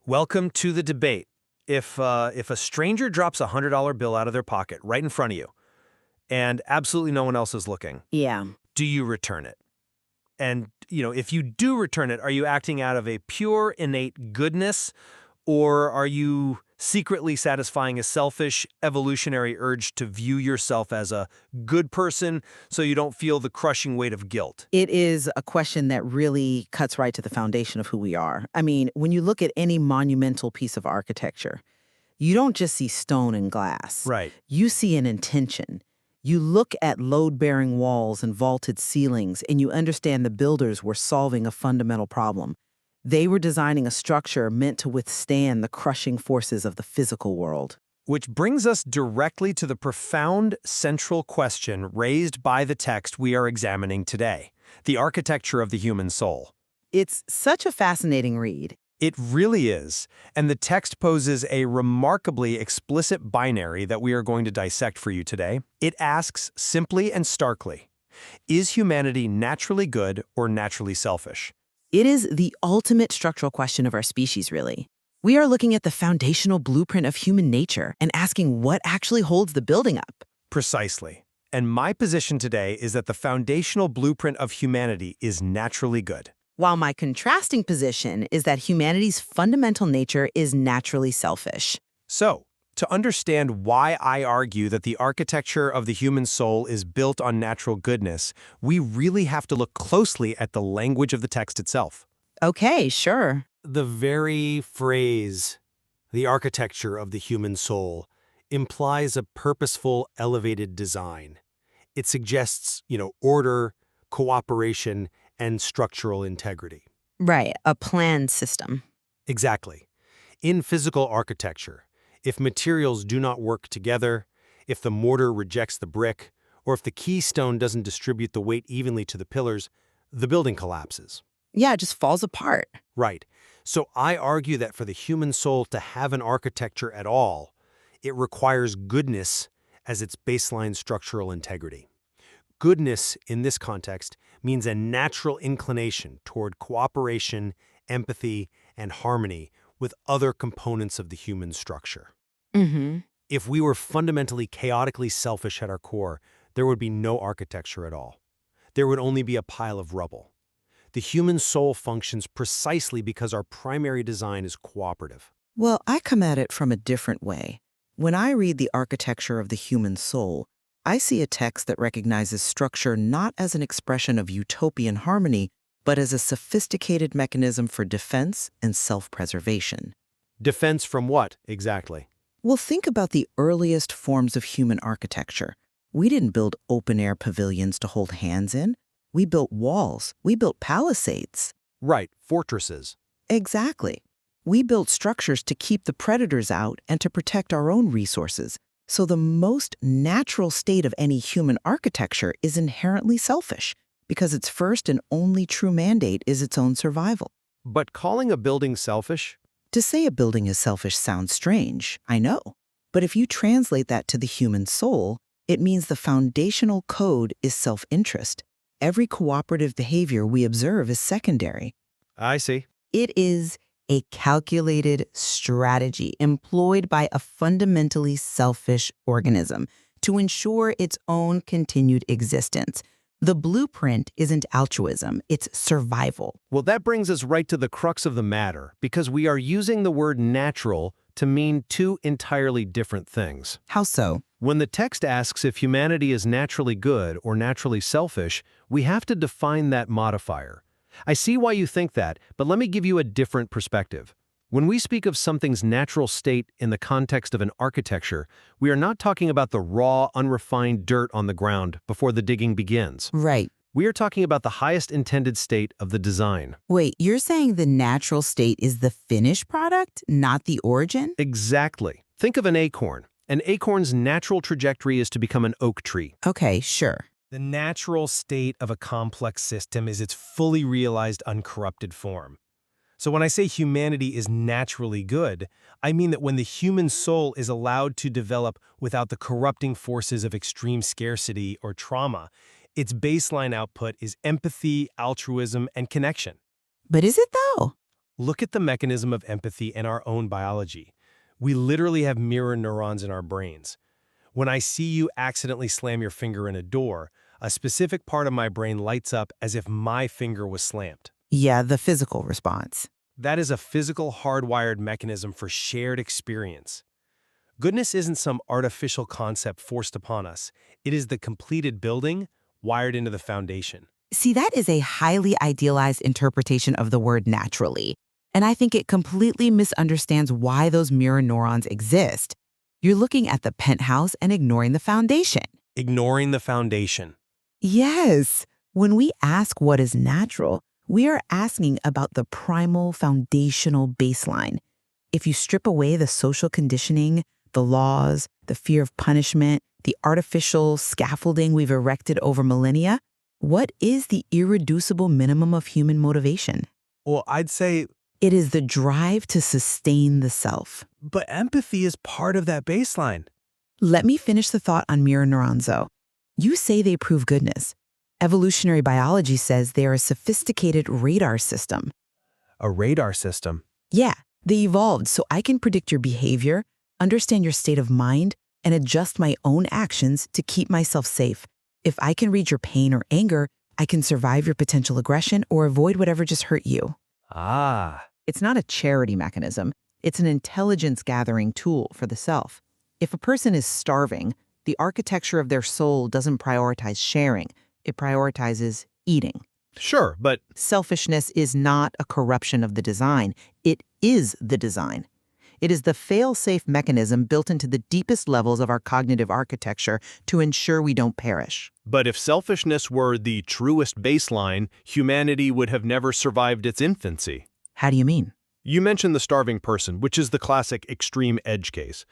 Welcome to the debate. If a stranger drops a $100 bill out of their pocket right in front of you, and absolutely no one else is looking, Yeah. do you return it? And, if you do return it, are you acting out of a pure, innate goodness, or are you secretly satisfying a selfish, evolutionary urge to view yourself as a good person so you don't feel the crushing weight of guilt? It is a question that really cuts right to the foundation of who we are. I mean, when you look at any monumental piece of architecture, you don't just see stone and glass. Right. You see an intention. You look at load-bearing walls and vaulted ceilings, and you understand the builders were solving a fundamental problem. They were designing a structure meant to withstand the crushing forces of the physical world. Which brings us directly to the profound central question raised by the text we are examining today, the architecture of the human soul. It's such a fascinating read. It really is, and the text poses a remarkably explicit binary that we are going to dissect for you today. It asks simply and starkly, is humanity naturally good or naturally selfish? It is the ultimate structural question of our species, really. We are looking at the foundational blueprint of human nature and asking what actually holds the building up. Precisely. And my position today is that the foundational blueprint of humanity is naturally good. While my contrasting position is that humanity's fundamental nature is naturally selfish. So, to understand why I argue that the architecture of the human soul is built on natural goodness, we really have to look closely at the language of the text itself. Okay, sure. The very phrase, the architecture of the human soul, implies a purposeful, elevated design. It suggests, order, cooperation, and structural integrity. Right, a planned system. Exactly. In physical architecture, if materials do not work together, if the mortar rejects the brick, or if the keystone doesn't distribute the weight evenly to the pillars, the building collapses. Yeah, it just falls apart. Right. So I argue that for the human soul to have an architecture at all, it requires goodness as its baseline structural integrity. Goodness, in this context, means a natural inclination toward cooperation, empathy, and harmony with other components of the human structure. Mm-hmm. If we were fundamentally chaotically selfish at our core, there would be no architecture at all. There would only be a pile of rubble. The human soul functions precisely because our primary design is cooperative. Well, I come at it from a different way. When I read the architecture of the human soul, I see a text that recognizes structure not as an expression of utopian harmony, but as a sophisticated mechanism for defense and self-preservation. Defense from what, exactly? Well, think about the earliest forms of human architecture. We didn't build open-air pavilions to hold hands in. We built walls. We built palisades. Right, fortresses. Exactly. We built structures to keep the predators out and to protect our own resources. So the most natural state of any human architecture is inherently selfish, because its first and only true mandate is its own survival. But calling a building selfish? To say a building is selfish sounds strange, I know. But if you translate that to the human soul, it means the foundational code is self-interest. Every cooperative behavior we observe is secondary. I see. It is a calculated strategy employed by a fundamentally selfish organism to ensure its own continued existence. The blueprint isn't altruism, it's survival. Well, that brings us right to the crux of the matter, because we are using the word natural to mean two entirely different things. How so? When the text asks if humanity is naturally good or naturally selfish, we have to define that modifier. I see why you think that, but let me give you a different perspective. When we speak of something's natural state in the context of an architecture, we are not talking about the raw, unrefined dirt on the ground before the digging begins. Right. We are talking about the highest intended state of the design. Wait, you're saying the natural state is the finished product, not the origin? Exactly. Think of an acorn. An acorn's natural trajectory is to become an oak tree. Okay, sure. The natural state of a complex system is its fully realized, uncorrupted form. So when I say humanity is naturally good, I mean that when the human soul is allowed to develop without the corrupting forces of extreme scarcity or trauma, its baseline output is empathy, altruism, and connection. But is it though? Look at the mechanism of empathy in our own biology. We literally have mirror neurons in our brains. When I see you accidentally slam your finger in a door, a specific part of my brain lights up as if my finger was slammed. Yeah, the physical response. That is a physical hardwired mechanism for shared experience. Goodness isn't some artificial concept forced upon us. It is the completed building wired into the foundation. See, that is a highly idealized interpretation of the word naturally. And I think it completely misunderstands why those mirror neurons exist. You're looking at the penthouse and ignoring the foundation. Ignoring the foundation. Yes. When we ask what is natural, we are asking about the primal foundational baseline. If you strip away the social conditioning, the laws, the fear of punishment, the artificial scaffolding we've erected over millennia, what is the irreducible minimum of human motivation? Well, I'd say, It is the drive to sustain the self. but empathy is part of that baseline. Let me finish the thought on mirror neurons, though. You say they prove goodness. Evolutionary biology says they are a sophisticated radar system. A radar system. Yeah, they evolved so I can predict your behavior, understand your state of mind, and adjust my own actions to keep myself safe. If I can read your pain or anger, I can survive your potential aggression or avoid whatever just hurt you. Ah. It's not a charity mechanism. It's an intelligence-gathering tool for the self. If a person is starving, the architecture of their soul doesn't prioritize sharing. It prioritizes eating. Sure, but Selfishness is not a corruption of the design. It is the design. It is the fail-safe mechanism built into the deepest levels of our cognitive architecture to ensure we don't perish. if selfishness were the truest baseline, humanity would have never survived its infancy. How do you mean? You mentioned the starving person, which is the classic extreme edge case.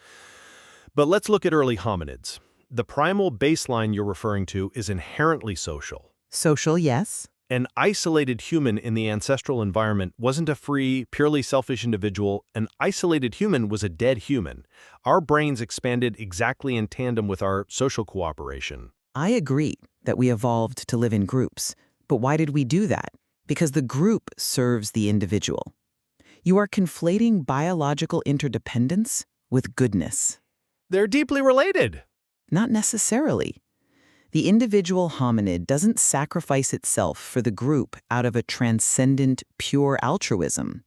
But let's look at early hominids. The primal baseline you're referring to is inherently social. Social, yes. An isolated human in the ancestral environment wasn't a free, purely selfish individual. An isolated human was a dead human. Our brains expanded exactly in tandem with our social cooperation. I agree that we evolved to live in groups. But why did we do that? Because the group serves the individual. You are conflating biological interdependence with goodness. They're deeply related. Not necessarily. The individual hominid doesn't sacrifice itself for the group out of a transcendent, pure altruism.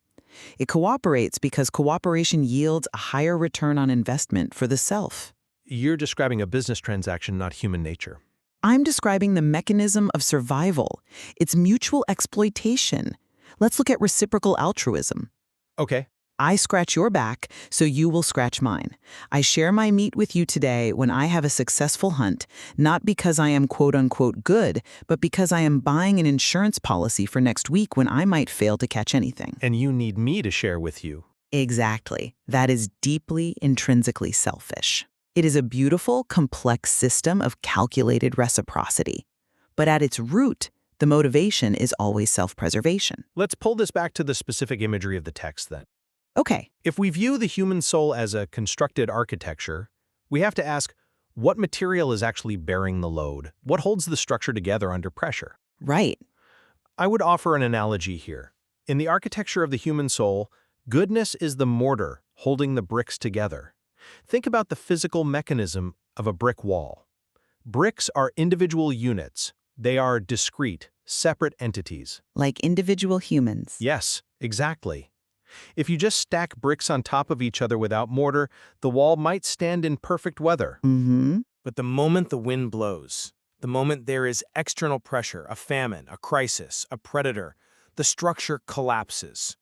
It cooperates because cooperation yields a higher return on investment for the self. You're describing a business transaction, not human nature. I'm describing the mechanism of survival. It's mutual exploitation. Let's look at reciprocal altruism. Okay. I scratch your back, so you will scratch mine. I share my meat with you today when I have a successful hunt, not because I am quote-unquote good, but because I am buying an insurance policy for next week when I might fail to catch anything. And you need me to share with you. Exactly. That is deeply intrinsically selfish. It is a beautiful, complex system of calculated reciprocity. But at its root, the motivation is always self-preservation. Let's pull this back to the specific imagery of the text then. Okay. If we view the human soul as a constructed architecture, we have to ask, what material is actually bearing the load? What holds the structure together under pressure? Right. I would offer an analogy here. In the architecture of the human soul, goodness is the mortar holding the bricks together. Think about the physical mechanism of a brick wall. Bricks are individual units. They are discrete, separate entities. Like individual humans. Yes, exactly. If you just stack bricks on top of each other without mortar, the wall might stand in perfect weather. But the moment the wind blows, the moment there is external pressure, a famine, a crisis, a predator, the structure collapses.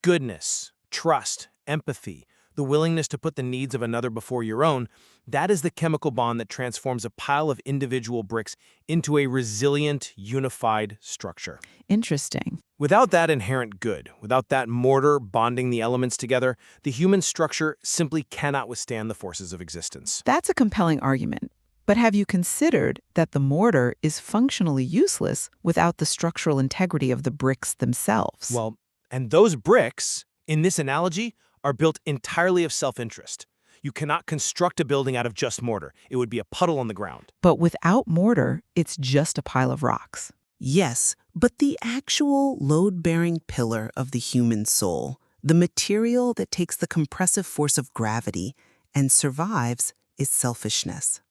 Goodness, trust, empathy, the willingness to put the needs of another before your own, that is the chemical bond that transforms a pile of individual bricks into a resilient, unified structure. Interesting. Without that inherent good, without that mortar bonding the elements together, the human structure simply cannot withstand the forces of existence. That's a compelling argument. But have you considered that the mortar is functionally useless without the structural integrity of the bricks themselves? Well, and those bricks, in this analogy, are built entirely of self-interest. You cannot construct a building out of just mortar. It would be a puddle on the ground. But without mortar, it's just a pile of rocks. Yes, but the actual load-bearing pillar of the human soul, the material that takes the compressive force of gravity and survives, is selfishness.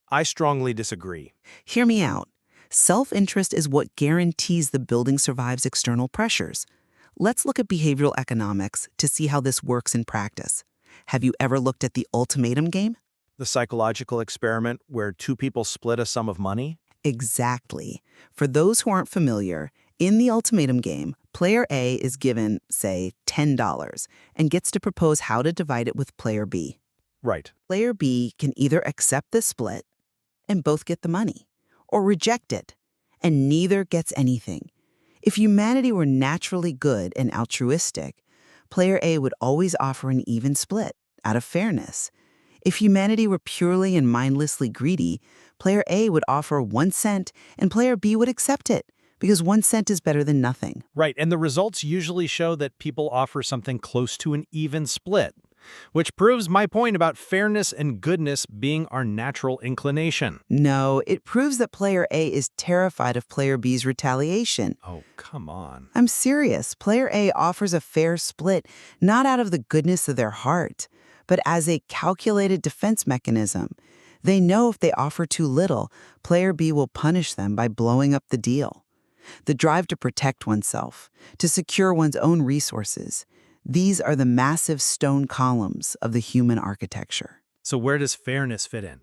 I strongly disagree. Hear me out. Self-interest is what guarantees the building survives external pressures. Let's look at behavioral economics to see how this works in practice. Have you ever looked at the ultimatum game? The psychological experiment where two people split a sum of money? Exactly. For those who aren't familiar, in the ultimatum game, player A is given, say, $10 and gets to propose how to divide it with player B. Right. Player B can either accept the split and both get the money, or reject it and neither gets anything. If humanity were naturally good and altruistic, player A would always offer an even split out of fairness. If humanity were purely and mindlessly greedy, player A would offer 1 cent and player B would accept it because 1 cent is better than nothing. Right, and the results usually show that people offer something close to an even split, which proves my point about fairness and goodness being our natural inclination. No, it proves that player A is terrified of player B's retaliation. Oh, come on. I'm serious. Player A offers a fair split, not out of the goodness of their heart, but as a calculated defense mechanism. They know if they offer too little, player B will punish them by blowing up the deal. The drive to protect oneself, to secure one's own resources, these are the massive stone columns of the human architecture. So where does fairness fit in?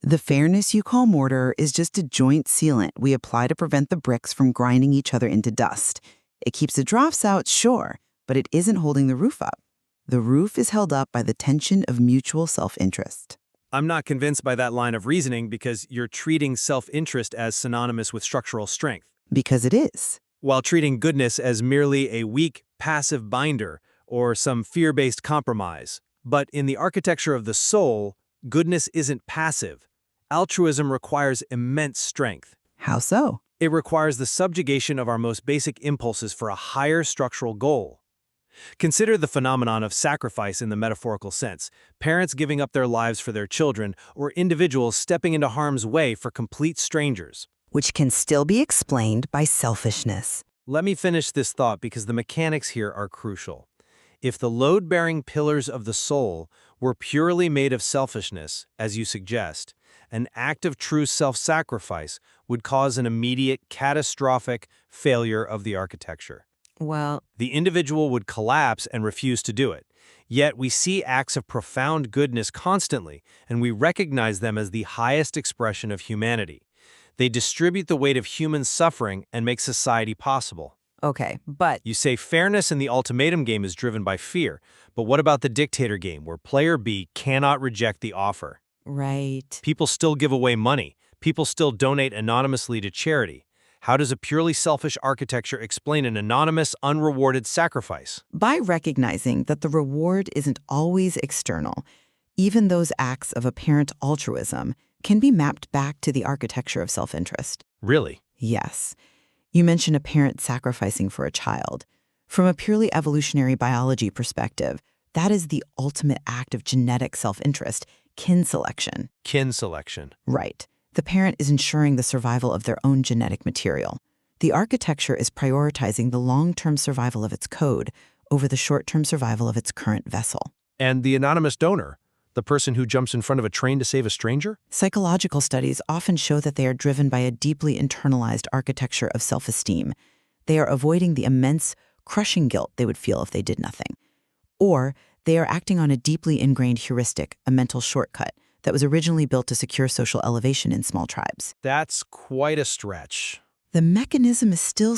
The fairness you call mortar is just a joint sealant we apply to prevent the bricks from grinding each other into dust. It keeps the drafts out, sure, but it isn't holding the roof up. The roof is held up by the tension of mutual self-interest. I'm not convinced by that line of reasoning because you're treating self-interest as synonymous with structural strength, Because it is. while treating goodness as merely a weak, passive binder or some fear-based compromise. But in the architecture of the soul, goodness isn't passive. Altruism requires immense strength. How so? It requires the subjugation of our most basic impulses for a higher structural goal. Consider the phenomenon of sacrifice in the metaphorical sense, parents giving up their lives for their children, or individuals stepping into harm's way for complete strangers. Which can still be explained by selfishness. Let me finish this thought because the mechanics here are crucial. If the load-bearing pillars of the soul were purely made of selfishness, as you suggest, an act of true self-sacrifice would cause an immediate, catastrophic failure of the architecture. Well, The individual would collapse and refuse to do it. Yet we see acts of profound goodness constantly, and we recognize them as the highest expression of humanity. They distribute the weight of human suffering and make society possible. okay, but You say fairness in the ultimatum game is driven by fear, but what about the dictator game where player B cannot reject the offer? right. People still give away money. People still donate anonymously to charity. How does a purely selfish architecture explain an anonymous, unrewarded sacrifice? By recognizing that the reward isn't always external, even those acts of apparent altruism can be mapped back to the architecture of self-interest. Really? Yes. You mentioned a parent sacrificing for a child. From a purely evolutionary biology perspective, that is the ultimate act of genetic self-interest, kin selection. Kin selection. Right. The parent is ensuring the survival of their own genetic material. The architecture is prioritizing the long-term survival of its code over the short-term survival of its current vessel. And the anonymous donor, the person who jumps in front of a train to save a stranger? Psychological studies often show that they are driven by a deeply internalized architecture of self-esteem. They are avoiding the immense, crushing guilt they would feel if they did nothing. Or they are acting on a deeply ingrained heuristic, a mental shortcut, that was originally built to secure social elevation in small tribes. That's quite a stretch. The mechanism is still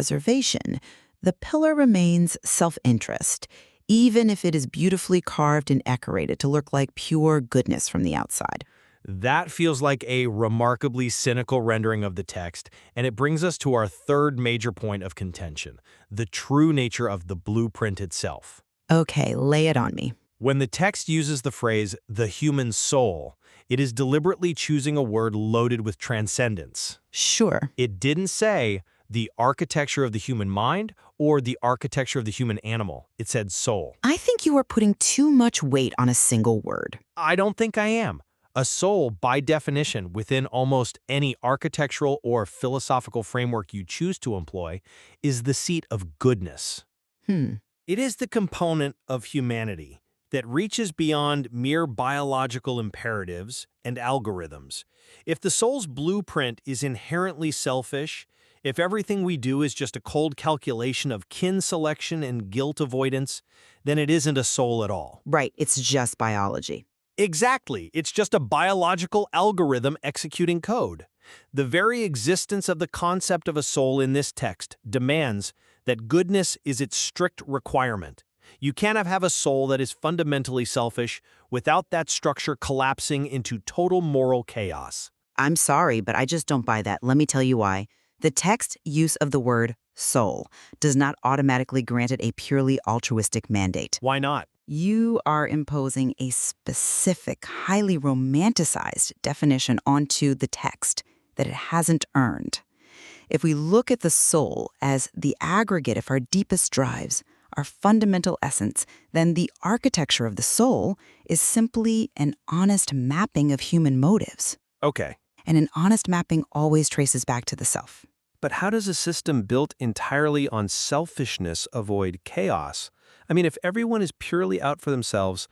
self-preservation. The pillar remains self-interest, even if it is beautifully carved and decorated to look like pure goodness from the outside. That feels like a remarkably cynical rendering of the text, and it brings us to our third major point of contention, the true nature of the blueprint itself. Okay, lay it on me. When the text uses the phrase, the human soul, it is deliberately choosing a word loaded with transcendence. Sure. It didn't say the architecture of the human mind or the architecture of the human animal. It said soul. I think you are putting too much weight on a single word. I don't think I am. A soul, by definition, within almost any architectural or philosophical framework you choose to employ, is the seat of goodness. It is the component of humanity that reaches beyond mere biological imperatives and algorithms. If the soul's blueprint is inherently selfish, if everything we do is just a cold calculation of kin selection and guilt avoidance, then it isn't a soul at all. Right, it's just biology. Exactly. It's just a biological algorithm executing code. The very existence of the concept of a soul in this text demands that goodness is its strict requirement. You cannot have a soul that is fundamentally selfish without that structure collapsing into total moral chaos. I'm sorry, but I just don't buy that. Let me tell you why. The text use of the word soul does not automatically grant it a purely altruistic mandate. Why not? You are imposing a specific, highly romanticized definition onto the text that it hasn't earned. If we look at the soul as the aggregate of our deepest drives, our fundamental essence, then the architecture of the soul is simply an honest mapping of human motives. Okay. And an honest mapping always traces back to the self. But how does a system built entirely on selfishness avoid chaos? I mean, if everyone is purely out for themselves,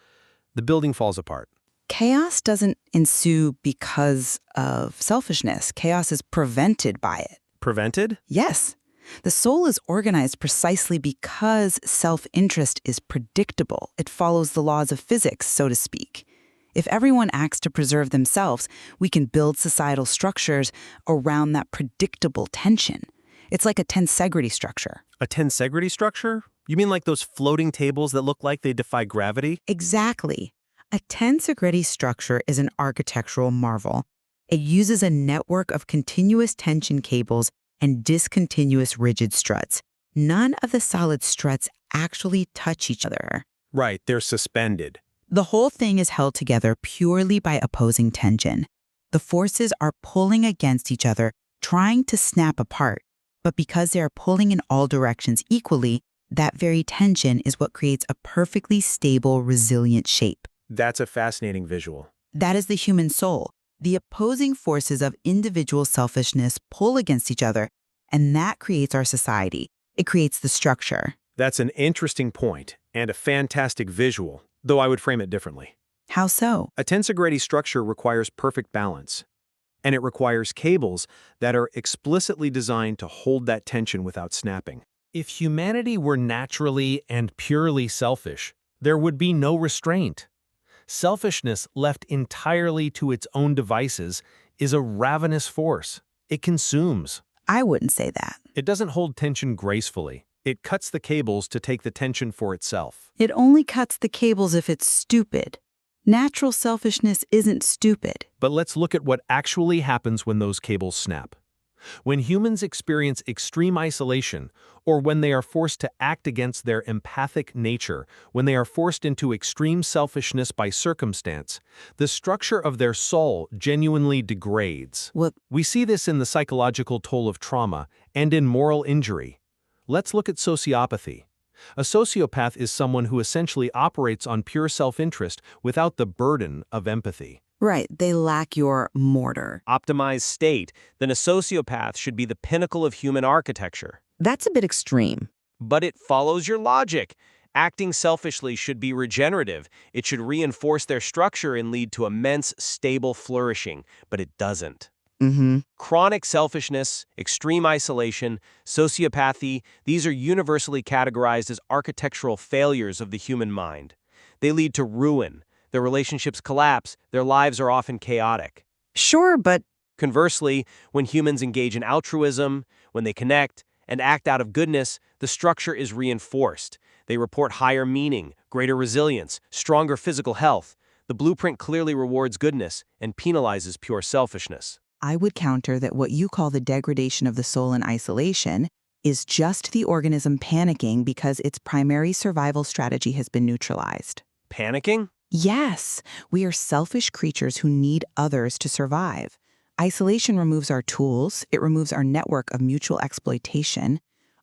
the building falls apart. Chaos doesn't ensue because of selfishness. Chaos is prevented by it. Prevented? Yes. The soul is organized precisely because self-interest is predictable. It follows the laws of physics, so to speak. If everyone acts to preserve themselves, we can build societal structures around that predictable tension. It's like a tensegrity structure. A tensegrity structure? You mean like those floating tables that look like they defy gravity? Exactly. A tensegrity structure is an architectural marvel. It uses a network of continuous tension cables and discontinuous rigid struts. None of the solid struts actually touch each other. Right, they're suspended. The whole thing is held together purely by opposing tension. The forces are pulling against each other, trying to snap apart. But because they are pulling in all directions equally, that very tension is what creates a perfectly stable, resilient shape. That's a fascinating visual. That is the human soul. The opposing forces of individual selfishness pull against each other, and that creates our society. It creates the structure. That's an interesting point and a fantastic visual, though I would frame it differently. How so? A tensegrity structure requires perfect balance, and it requires cables that are explicitly designed to hold that tension without snapping. If humanity were naturally and purely selfish, there would be no restraint. Selfishness left entirely to its own devices is a ravenous force. It consumes. I wouldn't say that. It doesn't hold tension gracefully. It cuts the cables to take the tension for itself. It only cuts the cables if it's stupid. Natural selfishness isn't stupid. But let's look at what actually happens when those cables snap. When humans experience extreme isolation, or when they are forced to act against their empathic nature, when they are forced into extreme selfishness by circumstance, the structure of their soul genuinely degrades. We see this in the psychological toll of trauma and in moral injury. Let's look at sociopathy. A sociopath is someone who essentially operates on pure self-interest without the burden of empathy. Right, they lack your mortar. Optimized state, then a sociopath should be the pinnacle of human architecture. That's a bit extreme. But it follows your logic. Acting selfishly should be regenerative. It should reinforce their structure and lead to immense, stable flourishing, but it doesn't. Chronic selfishness, extreme isolation, sociopathy, these are universally categorized as architectural failures of the human mind. They lead to ruin. Their relationships collapse. Their lives are often chaotic. Sure, but Conversely, when humans engage in altruism, when they connect and act out of goodness, the structure is reinforced. They report higher meaning, greater resilience, stronger physical health. The blueprint clearly rewards goodness and penalizes pure selfishness. I would counter that what you call the degradation of the soul in isolation is just the organism panicking because its primary survival strategy has been neutralized. Panicking? Yes, we are selfish creatures who need others to survive. Isolation removes our tools, it removes our network of mutual exploitation.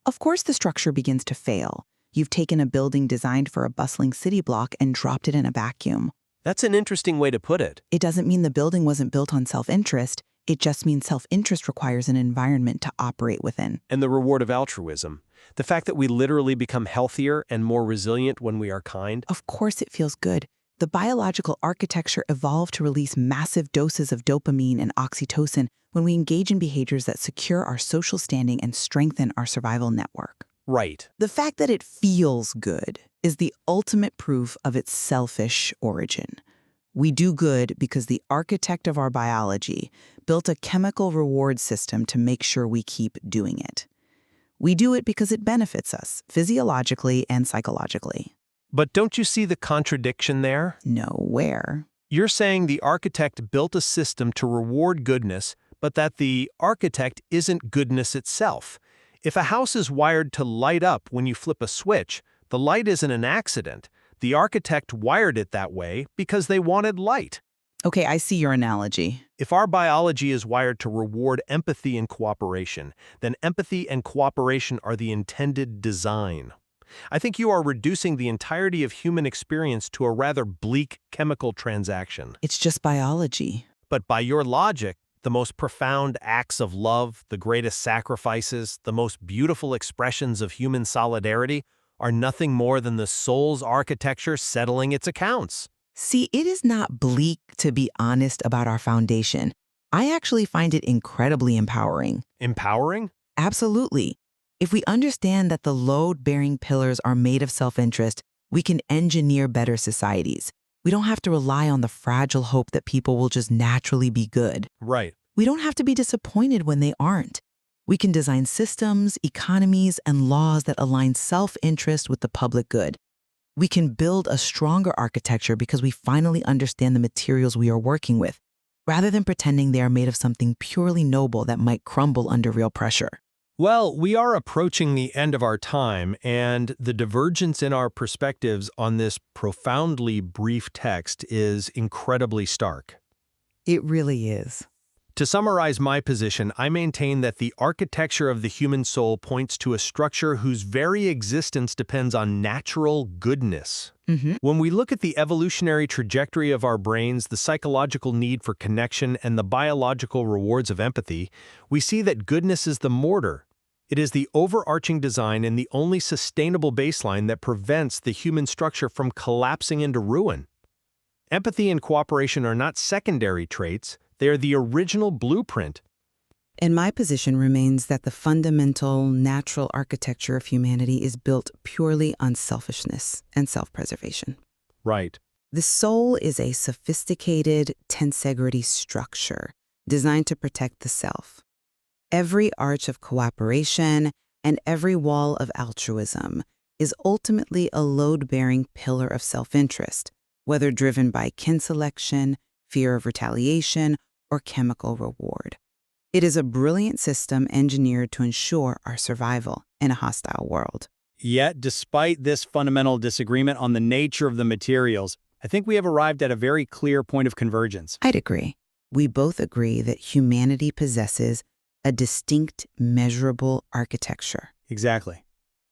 Of course, the structure begins to fail. You've taken a building designed for a bustling city block and dropped it in a vacuum. That's an interesting way to put it. It doesn't mean the building wasn't built on self-interest. It just means self-interest requires an environment to operate within. And the reward of altruism. The fact that we literally become healthier and more resilient when we are kind. Of course it feels good. The biological architecture evolved to release massive doses of dopamine and oxytocin when we engage in behaviors that secure our social standing and strengthen our survival network. Right. The fact that it feels good is the ultimate proof of its selfish origin. We do good because the architect of our biology built a chemical reward system to make sure we keep doing it. We do it because it benefits us, physiologically and psychologically. But don't you see the contradiction there? No, where? You're saying the architect built a system to reward goodness, but that the architect isn't goodness itself. If a house is wired to light up when you flip a switch, the light isn't an accident. The architect wired it that way because they wanted light. Okay, I see your analogy. If our biology is wired to reward empathy and cooperation, then empathy and cooperation are the intended design. I think you are reducing the entirety of human experience to a rather bleak chemical transaction. It's just biology. But by your logic, the most profound acts of love, the greatest sacrifices, the most beautiful expressions of human solidarity are nothing more than the soul's architecture settling its accounts. See, it is not bleak to be honest about our foundation. I actually find it incredibly empowering. Empowering? Absolutely. If we understand that the load-bearing pillars are made of self-interest, we can engineer better societies. We don't have to rely on the fragile hope that people will just naturally be good. Right. We don't have to be disappointed when they aren't. We can design systems, economies, and laws that align self-interest with the public good. We can build a stronger architecture because we finally understand the materials we are working with, rather than pretending they are made of something purely noble that might crumble under real pressure. Well, we are approaching the end of our time, and the divergence in our perspectives on this profoundly brief text is incredibly stark. It really is. To summarize my position, I maintain that the architecture of the human soul points to a structure whose very existence depends on natural goodness. When we look at the evolutionary trajectory of our brains, the psychological need for connection, and the biological rewards of empathy, we see that goodness is the mortar. It is the overarching design and the only sustainable baseline that prevents the human structure from collapsing into ruin. Empathy and cooperation are not secondary traits. They are the original blueprint. And my position remains that the fundamental natural architecture of humanity is built purely on selfishness and self-preservation. Right. The soul is a sophisticated tensegrity structure designed to protect the self. Every arch of cooperation and every wall of altruism is ultimately a load-bearing pillar of self-interest, whether driven by kin selection, fear of retaliation, or chemical reward. It is a brilliant system engineered to ensure our survival in a hostile world. Yet, despite this fundamental disagreement on the nature of the materials, I think we have arrived at a very clear point of convergence. I'd agree. We both agree that humanity possesses a distinct, measurable architecture. Exactly.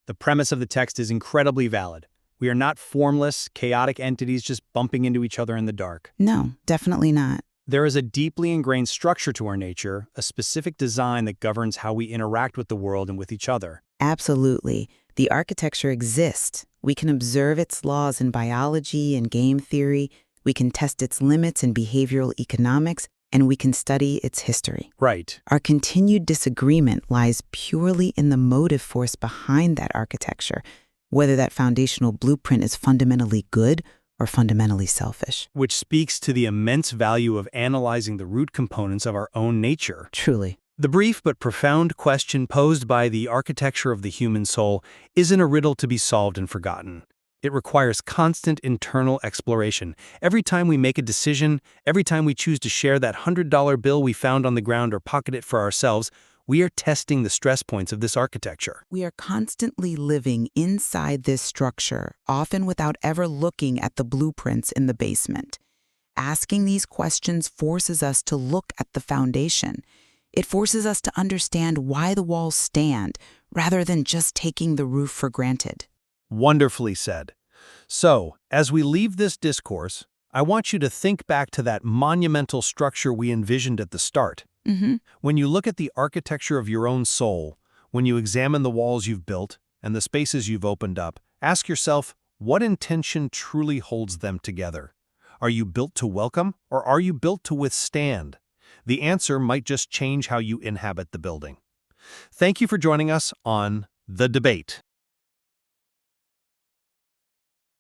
The premise of the text is incredibly valid. We are not formless, chaotic entities just bumping into each other in the dark. No, definitely not. There is a deeply ingrained structure to our nature, a specific design that governs how we interact with the world and with each other. Absolutely. The architecture exists. We can observe its laws in biology and game theory. We can test its limits in behavioral economics, and we can study its history. Right. Our continued disagreement lies purely in the motive force behind that architecture, whether that foundational blueprint is fundamentally good or fundamentally selfish. Which speaks to the immense value of analyzing the root components of our own nature. Truly. The brief but profound question posed by the architecture of the human soul isn't a riddle to be solved and forgotten. It requires constant internal exploration. Every time we make a decision, every time we choose to share that $100 bill we found on the ground or pocket it for ourselves, we are testing the stress points of this architecture. We are constantly living inside this structure, often without ever looking at the blueprints in the basement. Asking these questions forces us to look at the foundation. It forces us to understand why the walls stand, rather than just taking the roof for granted. Wonderfully said. So, as we leave this discourse, I want you to think back to that monumental structure we envisioned at the start. Mm-hmm. When you look at the architecture of your own soul, when you examine the walls you've built and the spaces you've opened up, ask yourself, what intention truly holds them together? Are you built to welcome, or are you built to withstand? The answer might just change how you inhabit the building. Thank you for joining us on The Debate.